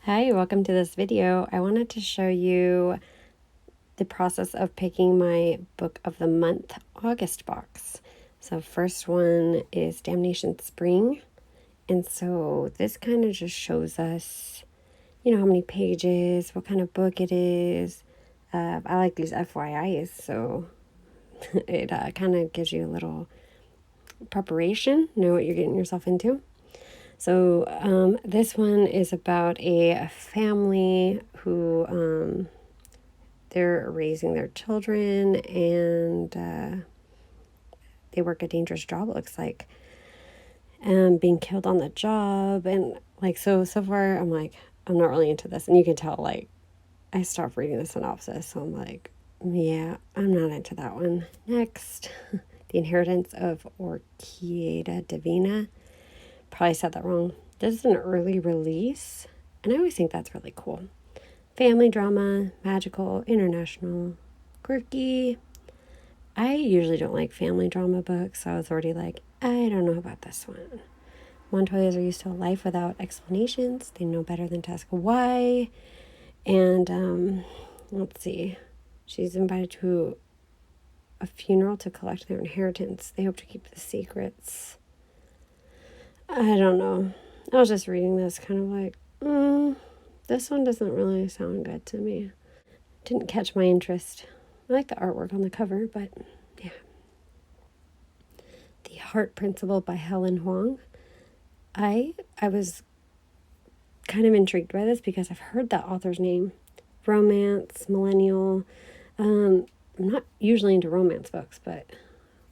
Hi, welcome to this video. I wanted to show you the process of picking my book of the month August box. So first one is Damnation Spring. And so this kind of just shows us, how many pages, what kind of book it is. I like these FYIs, so it kind of gives you a little preparation, know what you're getting yourself into. So this one is about a family who they're raising their children and they work a dangerous job, it looks like, and being killed on the job. And so far I'm like, I'm not really into this. And you can tell, I stopped reading the synopsis. So I'm like, yeah, I'm not into that one. Next, The Inheritance of Orchiada Divina. Probably said that wrong. This is an early release, and I always think that's really cool. Family drama, magical, international, quirky. I usually don't like family drama books, so I was already like, I don't know about this one. Montoyas are used to a life without explanations. They know better than to ask why. And let's see. She's invited to a funeral to collect their inheritance. They hope to keep the secrets. I don't know. I was just reading this kind of like, this one doesn't really sound good to me. Didn't catch my interest. I like the artwork on the cover, but yeah. The Heart Principle by Helen Huang. I was kind of intrigued by this because I've heard that author's name. Romance, millennial. I'm not usually into romance books, but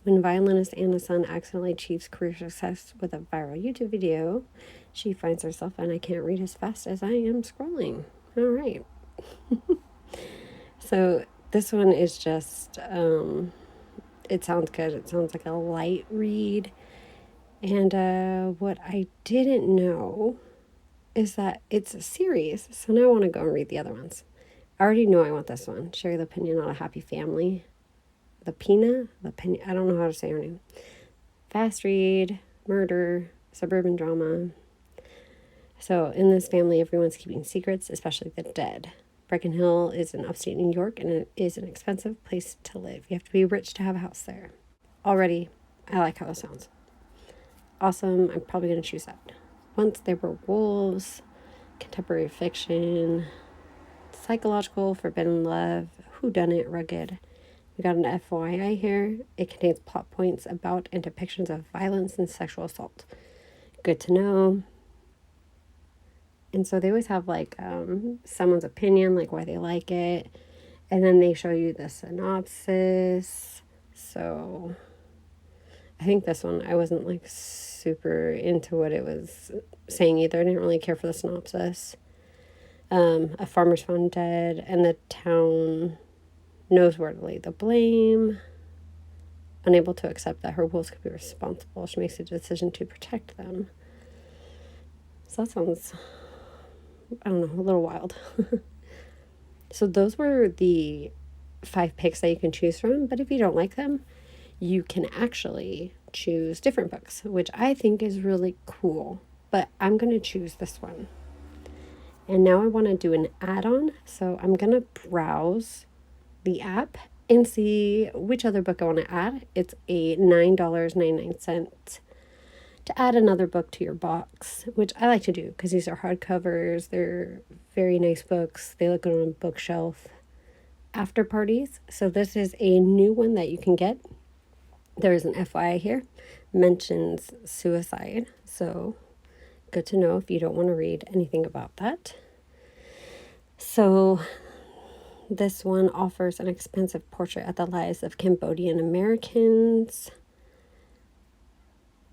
when violinist Anna's son accidentally achieves career success with a viral YouTube video, she finds herself, and I can't read as fast as I am scrolling. All right. So this one is just, it sounds good. It sounds like a light read. And what I didn't know is that it's a series. So now I want to go and read the other ones. I already know I want this one. Share the opinion on a happy family. I don't know how to say her name. Fast read, murder, suburban drama. So in this family, everyone's keeping secrets, especially the dead. Brecon Hill is in upstate New York, and it is an expensive place to live. You have to be rich to have a house there. Already, I like how it sounds. Awesome. I'm probably going to choose that. Once There Were Wolves, contemporary fiction, psychological, forbidden love, whodunit, rugged. We got an FYI here. It contains plot points about and depictions of violence and sexual assault. Good to know. And so they always have someone's opinion, like why they like it. And then they show you the synopsis. So I think this one, I wasn't super into what it was saying either. I didn't really care for the synopsis. A farmer's found dead, and the town knows where to lay the blame. Unable to accept that her wolves could be responsible, she makes a decision to protect them. So that sounds, I don't know, a little wild. So those were the 5 picks that you can choose from, but if you don't like them, you can actually choose different books, which I think is really cool. But I'm going to choose this one. And now I want to do an add-on, so I'm going to browse the app and see which other book I want to add. It's a $9.99 to add another book to your box, which I like to do because these are hardcovers. They're very nice books. They look good on a bookshelf. After parties. So this is a new one that you can get. There is an FYI here. Mentions suicide. So good to know if you don't want to read anything about that. So this one offers an expensive portrait at the lives of Cambodian Americans.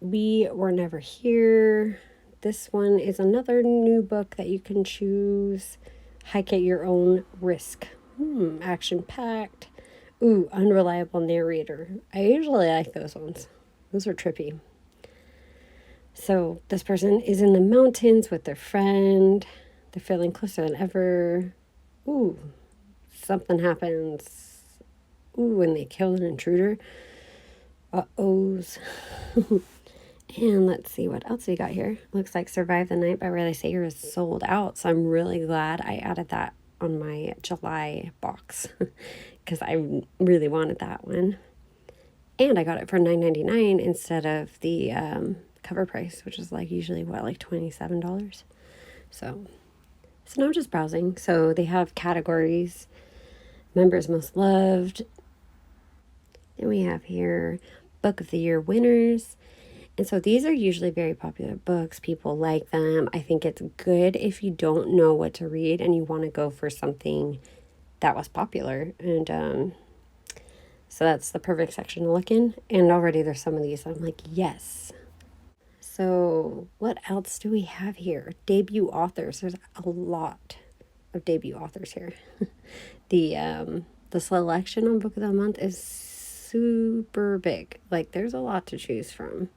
We Were Never Here. This one is another new book that you can choose. Hike at your own risk. Action-packed. Ooh, unreliable narrator. I usually like those ones. Those are trippy. So this person is in the mountains with their friend. They're feeling closer than ever. Ooh, something happens. Ooh, and they kill an intruder. Uh-ohs. And let's see what else we got here. Looks like Survive the Night by Riley Sager is sold out. So I'm really glad I added that on my July box because I really wanted that one. And I got it for $9.99 instead of the cover price, which is like usually what, like $27. So now I'm just browsing. So they have categories, members most loved. Then we have here book of the year winners. And so these are usually very popular books. People like them. I think it's good if you don't know what to read and you want to go for something that was popular. And so that's the perfect section to look in. And already there's some of these. I'm like, yes. So what else do we have here? Debut authors. There's a lot of debut authors here. The selection on Book of the Month is super big. Like there's a lot to choose from.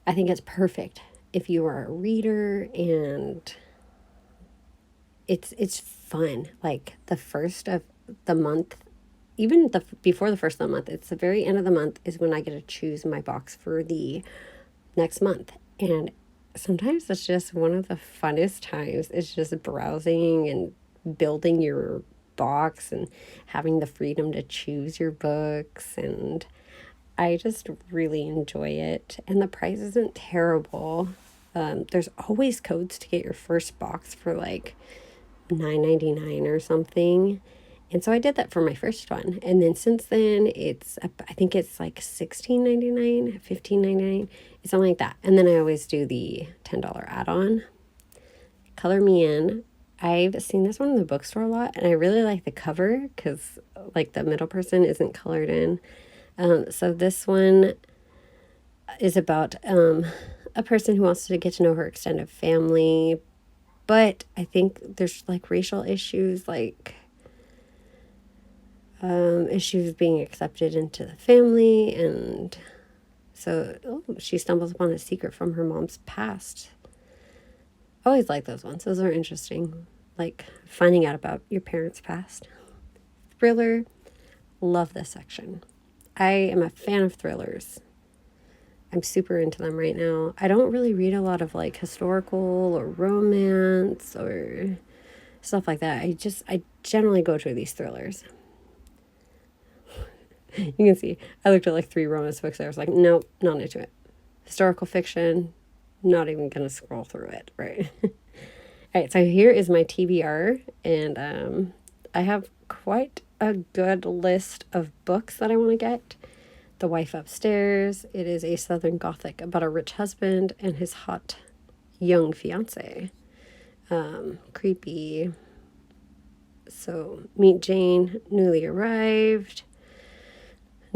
I think it's perfect if you are a reader and it's fun. Like the first of the month, even before the first of the month, it's the very end of the month is when I get to choose my box for the next month. And sometimes it's just one of the funnest times. It's just browsing and building your box and having the freedom to choose your books, and I just really enjoy it. And the price isn't terrible. There's always codes to get your first box for like $9.99 or something. And so I did that for my first one. And then since then, I think it's like $16.99, $15.99, it's something like that. And then I always do the $10 add-on. Color Me In. I've seen this one in the bookstore a lot, and I really like the cover because like the middle person isn't colored in. So this one is about a person who wants to get to know her extended family, but I think there's like racial issues, like issues being accepted into the family, and so she stumbles upon a secret from her mom's past. I always like those ones. Those are interesting, like finding out about your parents' past. Thriller, love this section. I am a fan of thrillers. I'm super into them right now. I don't really read a lot of like historical or romance or stuff like that. I generally go to these thrillers. You can see, I looked at like 3 romance books. I was like, nope, not into it. Historical fiction, not even going to scroll through it, right? All right, so here is my TBR, and I have quite a good list of books that I want to get. The Wife Upstairs. It is a Southern Gothic about a rich husband and his hot young fiance. Creepy. So Meet Jane, Newly Arrived.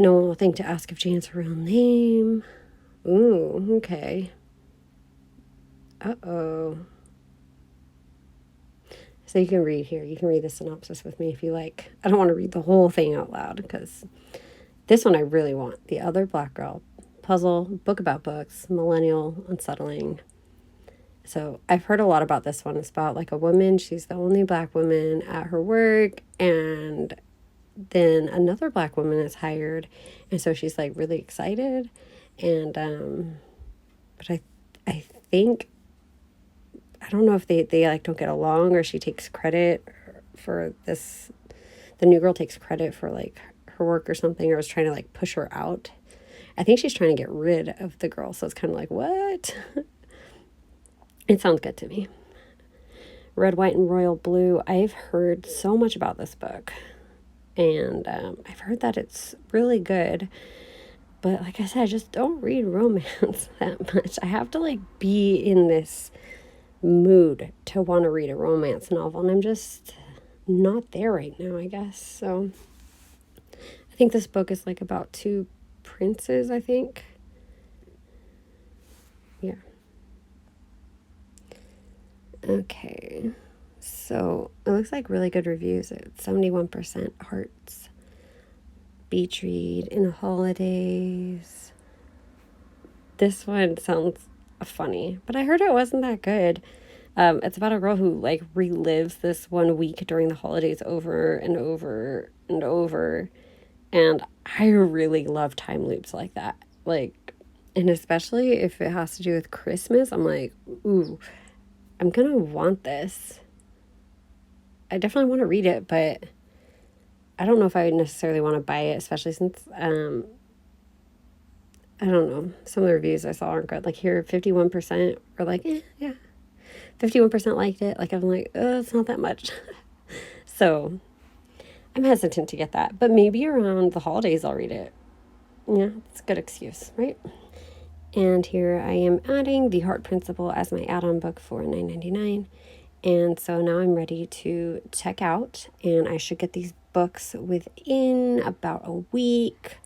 No one will think to ask if Jane's her real name. Ooh, okay. Uh-oh. So you can read here. You can read the synopsis with me if you like. I don't want to read the whole thing out loud because this one I really want. The Other Black Girl. Puzzle, book about books, millennial, unsettling. So I've heard a lot about this one. It's about like a woman. She's the only black woman at her work, and then another black woman is hired, and so she's like really excited. And but I think, I don't know if they like don't get along, or she takes credit for this. The new girl takes credit for like her work or something, or is trying to like push her out. I think she's trying to get rid of the girl, so it's kind of like, what? It sounds good to me. Red, White, and Royal Blue. I've heard so much about this book, and I've heard that it's really good. But like I said, I just don't read romance that much. I have to like be in this mood to want to read a romance novel, and I'm just not there right now, I guess. So I think this book is like about 2 princes, I think. Yeah. Okay. So it looks like really good reviews. It's 71% hearts. Beach read in the holidays. This one sounds funny, but I heard it wasn't that good. It's about a girl who like relives this one week during the holidays over and over and over. And I really love time loops like that. Like, And especially if it has to do with Christmas, I'm like, ooh, I'm gonna want this. I definitely want to read it, but I don't know if I would necessarily want to buy it, especially since, I don't know, some of the reviews I saw aren't good. Like here, 51% are like, yeah. 51% liked it. Like, I'm like, oh, it's not that much. So I'm hesitant to get that, but maybe around the holidays I'll read it. Yeah, it's a good excuse, right? And here I am adding The Heart Principle as my add-on book for $9.99. And so now I'm ready to check out, and I should get these books within about a week.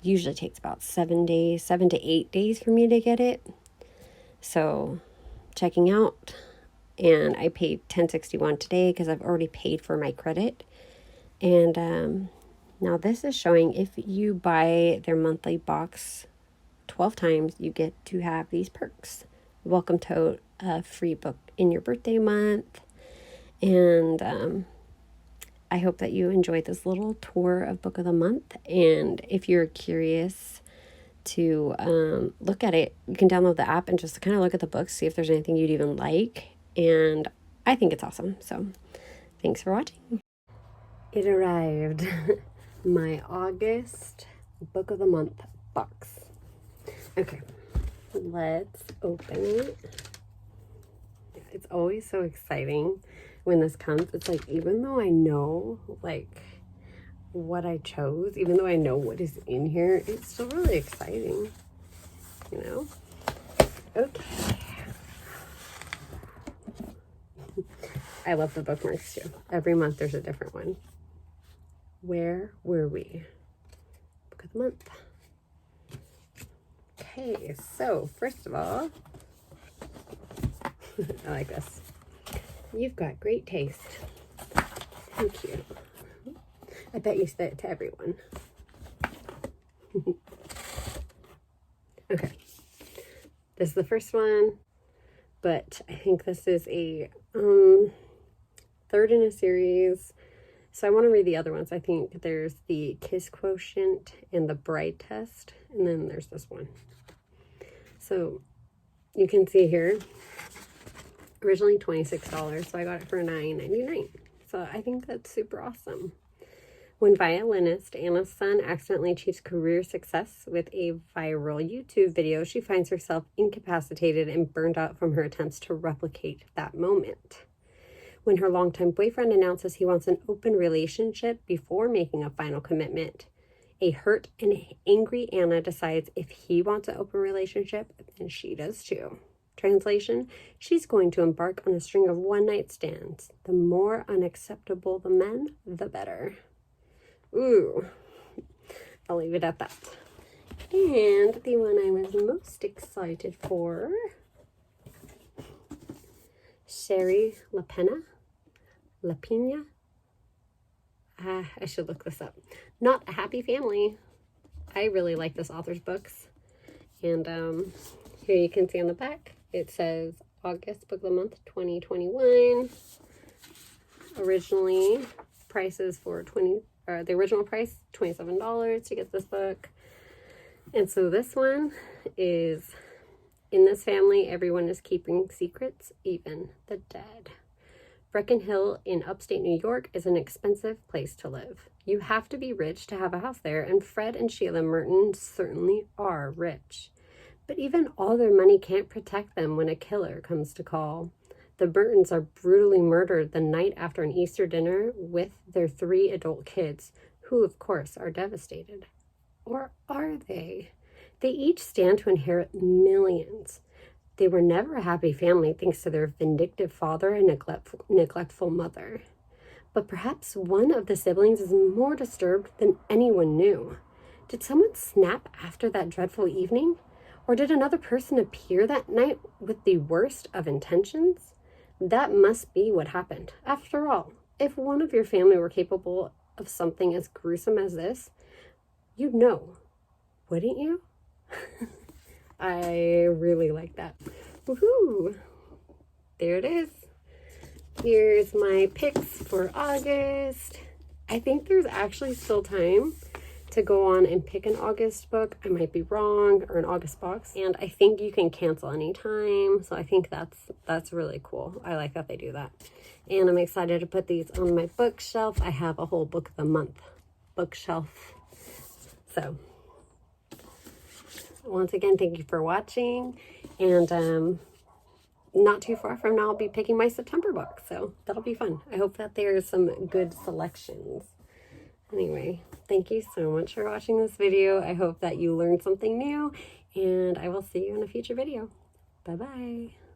Usually takes about 7 days, 7 to 8 days for me to get it. So checking out, and I paid $10.61 today because I've already paid for my credit. And now this is showing if you buy their monthly box 12 times, you get to have these perks. Welcome to a free book in your birthday month. And I hope that you enjoyed this little tour of Book of the Month. And if you're curious to look at it, you can download the app and just kind of look at the books, see if there's anything you'd even like. And I think it's awesome. So thanks for watching. It arrived. My August Book of the Month box. Okay, let's open it. It's always so exciting when this comes. It's like, even though I know like what I chose, even though I know what is in here, it's still really exciting, you know? Okay. I love the bookmarks too. Every month there's a different one. Where were we? Book of the month. Okay, so first of all, I like this. You've got great taste. Thank you. I bet you said it to everyone. Okay. This is the first one, but I think this is a third in a series. So I want to read the other ones. I think there's the Kiss Quotient and the Bride Test, and then there's this one. So you can see here, originally $26, so I got it for $9.99. So I think that's super awesome. When violinist Anna's son accidentally achieves career success with a viral YouTube video, she finds herself incapacitated and burned out from her attempts to replicate that moment. When her longtime boyfriend announces he wants an open relationship before making a final commitment, a hurt and angry Anna decides if he wants an open relationship, then she does too. Translation, she's going to embark on a string of one-night stands. The more unacceptable the men, the better. Ooh, I'll leave it at that. And the one I was most excited for, Sherry LaPena. I should look this up. Not a Happy Family. I really like this author's books. And here you can see on the back, it says August Book of the Month 2021. Originally, prices for the original price, $27 to get this book. And so this one is, in this family, everyone is keeping secrets, even the dead. Brecon Hill in upstate New York is an expensive place to live. You have to be rich to have a house there, and Fred and Sheila Merton certainly are rich. But even all their money can't protect them when a killer comes to call. The Burtons are brutally murdered the night after an Easter dinner with their 3 adult kids, who, of course, are devastated. Or are they? They each stand to inherit millions. They were never a happy family thanks to their vindictive father and neglectful mother. But perhaps one of the siblings is more disturbed than anyone knew. Did someone snap after that dreadful evening? Or did another person appear that night with the worst of intentions? That must be what happened. After all, if one of your family were capable of something as gruesome as this, you'd know, wouldn't you? I really like that. Woohoo! There it is. Here's my picks for August. I think there's actually still time to go on and pick an August book. I might be wrong, or an August box. And I think you can cancel anytime. So I think that's really cool. I like that they do that. And I'm excited to put these on my bookshelf. I have a whole book of the month bookshelf. So once again, thank you for watching. And not too far from now, I'll be picking my September book. So that'll be fun. I hope that there's some good selections. Anyway, thank you so much for watching this video. I hope that you learned something new, and I will see you in a future video. Bye-bye.